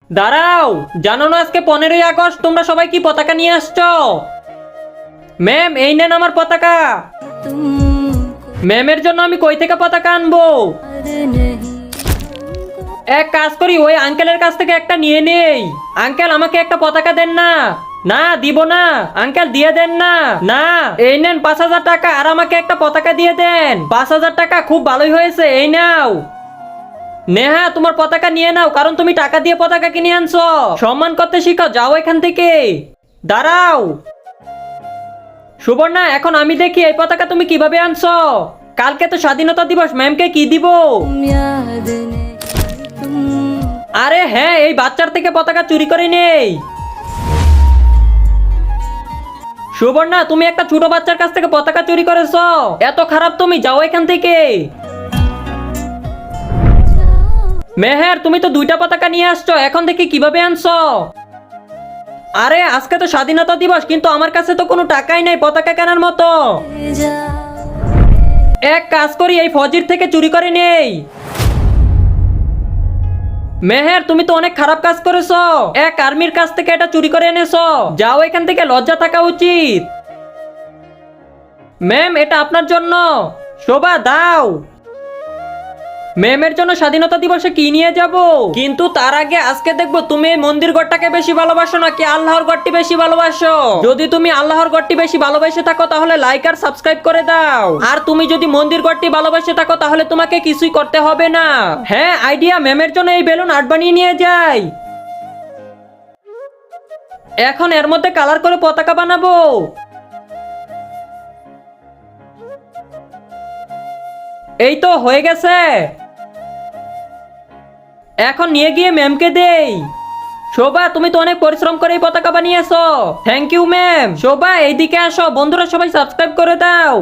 দাঁড়াও, জানো না আজকে 15ই আগস্ট? তোমরা সবাই কি পতাকা নিয়ে আসছো? ম্যাম, এই নেন আমার পতাকা। ম্যামের জন্য আমি কই থেকে পতাকা আনবো? এক কাজ করি, ওই আঙ্কেলের কাছ থেকে একটা নিয়ে নেই। আঙ্কেল, আমাকে একটা পতাকা দেন না। না, দিব না আঙ্কেল, দিয়ে দেন না। না, এই নেন 5,000 টাকা, আর আমাকে একটা পতাকা দিয়ে দেন। 5,000 টাকা, খুব ভালোই হয়েছে, এই নাও। নেহা, তোমার পতাকা নিয়ে নাও, কারণ তুমি টাকা দিয়ে পতাকা কিনে আনছো। সম্মান করতে শিখো, যাও এখান থেকে। দাঁড়াও সুবর্ণা, এখন আমি দেখি এই পতাকা তুমি কিভাবে আনছো। কালকে তো স্বাধীনতা দিবস, ম্যামকে কি দিব? আরে হ্যাঁ, এই বাচ্চার থেকে পতাকা চুরি করে নেই। সুবর্ণা, তুমি একটা ছোট বাচ্চার কাছ থেকে পতাকা চুরি করেছো? এত খারাপ তুমি, যাও এখান থেকে। মেহের, তুমি তো 2টা পতাকা নিয়ে আসছো, এখন দেখি কিভাবে আনছো। আরে আজকে তো স্বাধীনতা দিবস, কিন্তু আমার কাছে তো কোনো টাকাই নেই পতাকা কেনার মতো। এক কাজ করি, এই ফজির থেকে চুরি করে নেই। মেহের, তুমি তো অনেক খারাপ কাজ করেছো। এক আর্মির কাছ থেকে এটা চুরি করে এনেছো, যাও এখান থেকে, লজ্জা থাকা উচিত। ম্যাম, এটা আপনার জন্য। শোভা, দাও। ম্যামের জন্য স্বাধীনতা দিবসে কি নিয়ে যাব? কিন্তু তার আগে আজকে দেখবো তুমি এই মন্দির ঘরটাকে বেশি ভালোবাসো নাকি আল্লাহর ঘরটি বেশি ভালোবাসো। যদি তুমি আল্লাহর ঘরটি বেশি ভালোবেসে থাকো তাহলে লাইক আর সাবস্ক্রাইব করে দাও। আর তুমি যদি মন্দির ঘরটি ভালোবেসে থাকো তাহলে তোমাকে কিছুই করতে হবে না। হ্যাঁ, আইডিয়া, ম্যামের জন্য এই বেলুন আর্ট বানিয়ে নিয়ে যাই। এখন এর মধ্যে কালার করে পতাকা বানাবো। এই তো হয়ে গেছে। এখন নিয়ে গিয়ে ম্যামকে দেই। শোভা, তুমি তো অনেক পরিশ্রম করে এই পতাকা বানিয়েছো। Thank you ma'am. শোভা, এইদিকে আসো, বন্ধুরা সবাই সাবস্ক্রাইব করে দাও।